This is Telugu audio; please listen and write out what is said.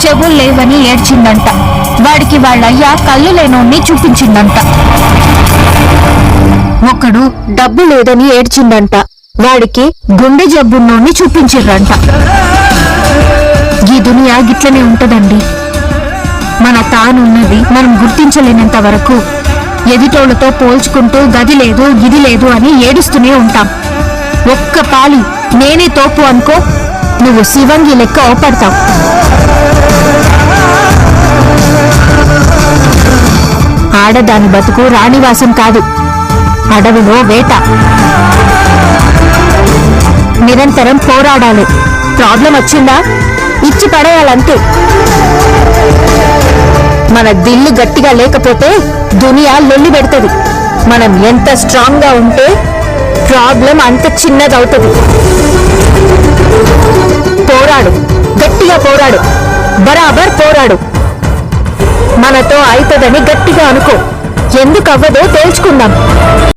చెవులు లేవని ఏడ్చిందంట. వాడికి వాళ్ళయ్య కళ్ళు లేనోన్ని చూపించిందంట. ఒకడు డబ్బు లేదని ఏడ్చిందంట. వాడికి గుండె జబ్బున్నోన్ని చూపించిర్రంట. ఈ దునియా గిట్లనే ఉంటదండి. మన తానున్నది మనం గుర్తించలేనంత వరకు ఎదుటోళ్లతో పోల్చుకుంటూ గది లేదు ఇది లేదు అని ఏడుస్తూనే ఉంటాం. ఒక్క పాలి నేనే తోపు అనుకో, నువ్వు శివంగి లెక్క ఓపడతావు. ఆడదాని బతుకు రాణివాసం కాదు, అడవిలో వేట. నిరంతరం పోరాడాలి. ప్రాబ్లం వచ్చిందా ఇచ్చి పడేయాలంతే. మన దిల్లు గట్టిగా లేకపోతే దునియా లొల్లి పెడుతుంది. మనం ఎంత స్ట్రాంగ్ గా ఉంటే ప్రాబ్లం అంత చిన్నదవుతుంది. పోరాడు, గట్టిగా పోరాడు, బరాబర్ పోరాడు. మనతో అవుతుందని గట్టిగా అనుకో. ఎందుకు అవ్వదో తేల్చుకుందాం.